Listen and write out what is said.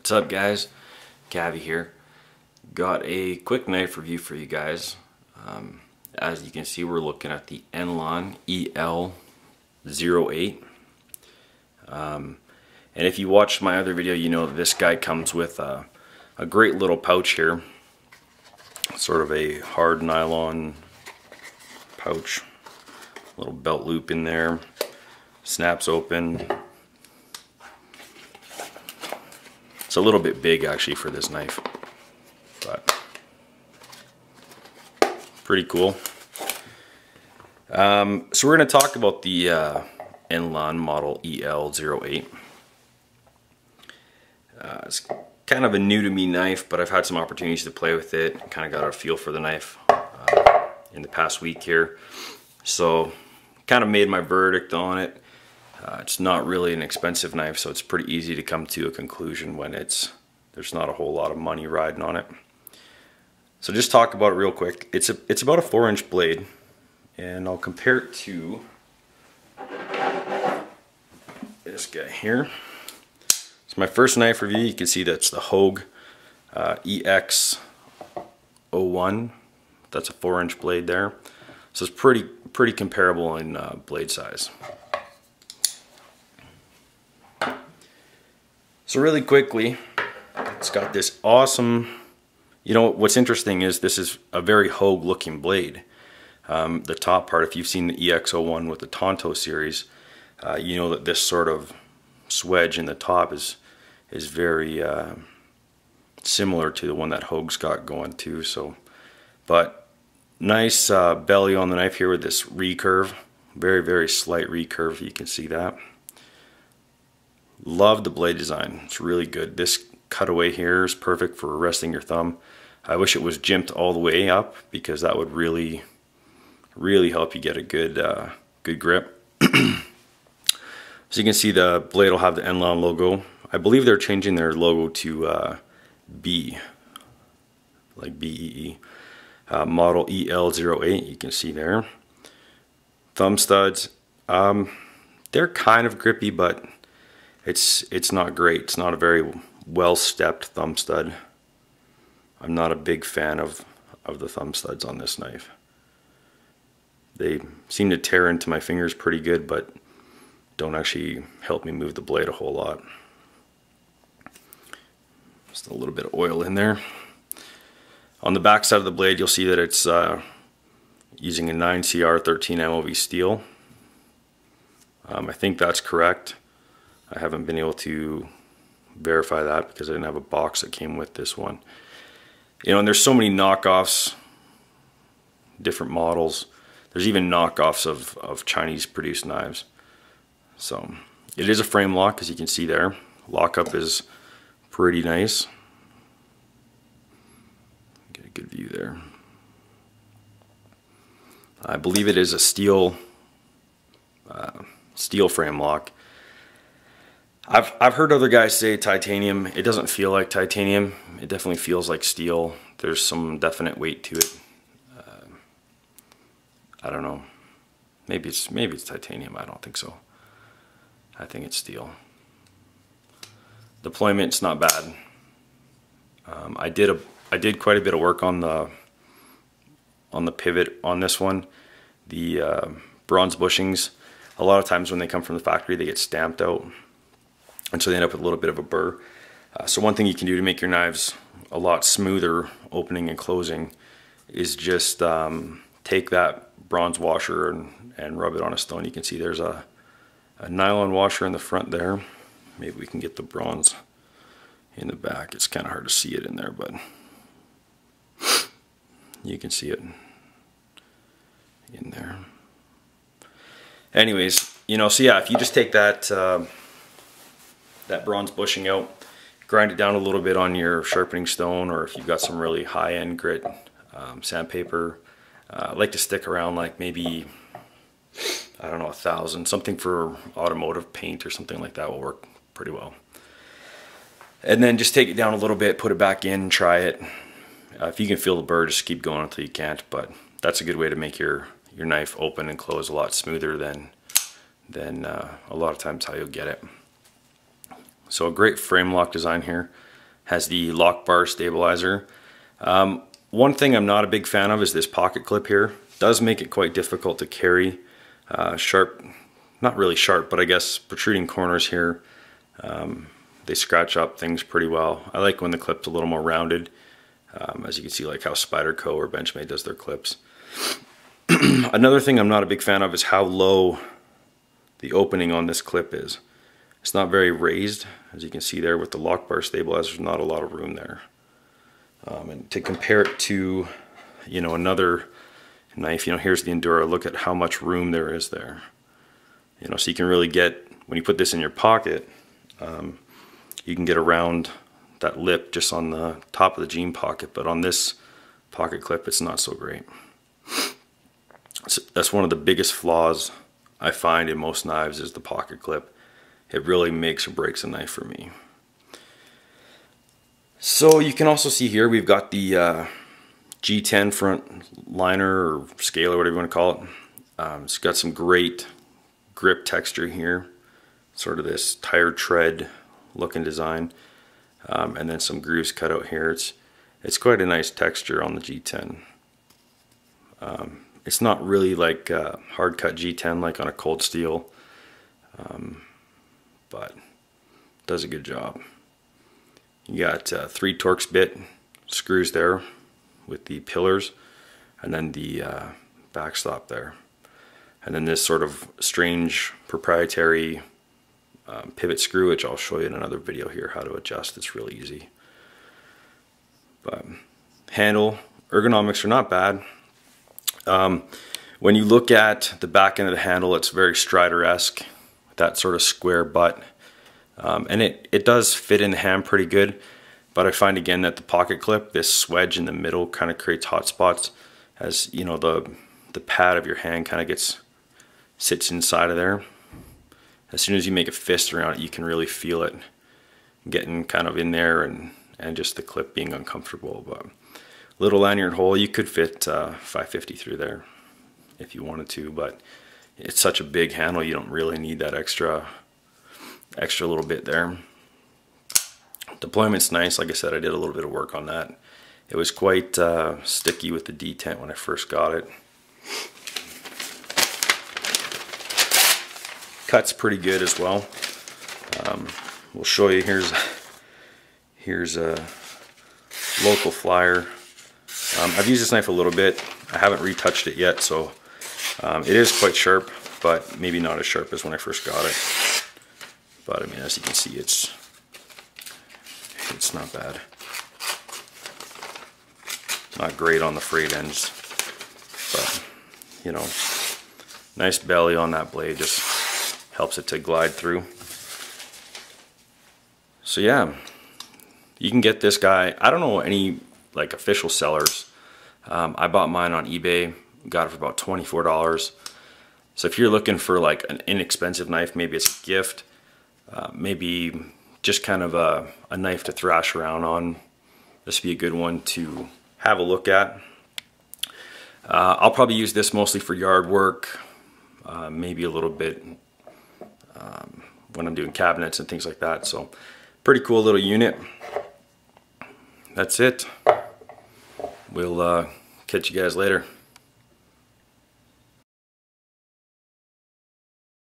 What's up, guys? Kavi here. Got a quick knife review for you guys. As you can see, we're looking at the Enlan El-08. And if you watched my other video, you know that this guy comes with a great little pouch here. Sort of a hard nylon pouch. Little belt loop in there. Snaps open. It's a little bit big actually for this knife, but pretty cool. So we're going to talk about the Enlan model El-08. It's kind of a new to me knife, but I've had some opportunities to play with it. Kind of got a feel for the knife in the past week here. So kind of made my verdict on it. It's not really an expensive knife, so it's pretty easy to come to a conclusion when there's not a whole lot of money riding on it. So just talk about it real quick. It's about a 4-inch blade, and I'll compare it to this guy here. It's my first knife review. You can see that's the Hogue EX-01. That's a 4-inch blade there. So it's pretty comparable in blade size. So really quickly, it's got this awesome, you know, what's interesting is this is a very Hogue looking blade. The top part, if you've seen the EX-01 with the Tonto series, you know that this sort of swedge in the top is very similar to the one that Hogue's got going too. So, but nice belly on the knife here with this recurve, very slight recurve. You can see that. Love the blade design. It's really good. This cutaway here is perfect for resting your thumb. I wish it was jimped all the way up because that would really help you get a good grip. So you can see the blade will have the Enlan logo. I believe they're changing their logo to B, like BEE. Model El-08, you can see there. Thumb studs. They're kind of grippy, but it's not great. It's not a very well stepped thumb stud. I'm not a big fan of the thumb studs on this knife. They seem to tear into my fingers pretty good, but don't actually help me move the blade a whole lot. Just a little bit of oil in there. On the back side of the blade, you'll see that it's using a 9CR13 MOV steel. I think that's correct. I haven't been able to verify that because I didn't have a box that came with this one. You know, and there's so many knockoffs, different models. There's even knockoffs of Chinese produced knives. So it is a frame lock, as you can see there. Lockup is pretty nice. Get a good view there. I believe it is a steel frame lock. I've heard other guys say titanium. It doesn't feel like titanium. It definitely feels like steel. There's some definite weight to it. I don't know. Maybe it's titanium. I don't think so. I think it's steel. Deployment's not bad. I did quite a bit of work on the pivot on this one. The bronze bushings. A lot of times when they come from the factory, they get stamped out. And so they end up with a little bit of a burr. So one thing you can do to make your knives a lot smoother opening and closing is just take that bronze washer and rub it on a stone. You can see there's a nylon washer in the front there. Maybe we can get the bronze in the back. It's kind of hard to see it in there, but you can see it in there. Anyways, you know, so yeah, if you just take that bronze bushing out, grind it down a little bit on your sharpening stone, or if you've got some really high-end grit sandpaper, I like to stick around like maybe, I don't know, 1,000. Something for automotive paint or something like that will work pretty well. And then just take it down a little bit, put it back in, try it. If you can feel the burr, just keep going until you can't, but that's a good way to make your knife open and close a lot smoother than a lot of times how you'll get it. So a great frame lock design here. Has the lock bar stabilizer. One thing I'm not a big fan of is this pocket clip here. It does make it quite difficult to carry. Sharp, not really sharp, but I guess protruding corners here. They scratch up things pretty well. I like when the clip's a little more rounded. As you can see, like how Spyderco or Benchmade does their clips. Another thing I'm not a big fan of is how low the opening on this clip is. It's not very raised, as you can see there with the lock bar stabilizer. There's not a lot of room there. And to compare it to, you know, another knife, you know, here's the Enduro. Look at how much room there is there. You know, so you can really get, when you put this in your pocket, you can get around that lip just on the top of the jean pocket, but on this pocket clip, it's not so great. So that's one of the biggest flaws I find in most knives is the pocket clip. It really makes or breaks a knife for me. So you can also see here we've got the G10 front liner or scale or whatever you want to call it. It's got some great grip texture here, sort of this tire tread looking design, and then some grooves cut out here. It's quite a nice texture on the G10. It's not really like hard cut G10 like on a cold steel, but does a good job. You got 3 Torx bit screws there with the pillars, and then the backstop there, and then this sort of strange proprietary pivot screw, which I'll show you in another video here how to adjust. It's really easy. But handle ergonomics are not bad. When you look at the back end of the handle, it's very Strider-esque, that sort of square butt. And it does fit in the hand pretty good, but I find again that the pocket clip, this wedge in the middle, kind of creates hot spots, as you know, the pad of your hand kind of sits inside of there. As soon as you make a fist around it, you can really feel it getting kind of in there, and just the clip being uncomfortable. But little lanyard hole, you could fit 550 through there if you wanted to, but it's such a big handle, you don't really need that extra little bit there. Deployment's nice. Like I said, I did a little bit of work on that. It was quite sticky with the detent when I first got it. Cut's pretty good as well. We'll show you. Here's a local flyer. I've used this knife a little bit. I haven't retouched it yet, so it is quite sharp, but maybe not as sharp as when I first got it. But I mean, as you can see, it's not bad. Not great on the frayed ends, but you know, nice belly on that blade just helps it to glide through. So yeah, you can get this guy. I don't know any like official sellers. I bought mine on eBay, got it for about $24. So if you're looking for like an inexpensive knife, maybe it's a gift, maybe just kind of a knife to thrash around on, this would be a good one to have a look at. I'll probably use this mostly for yard work, maybe a little bit when I'm doing cabinets and things like that. So pretty cool little unit. That's it. We'll catch you guys later.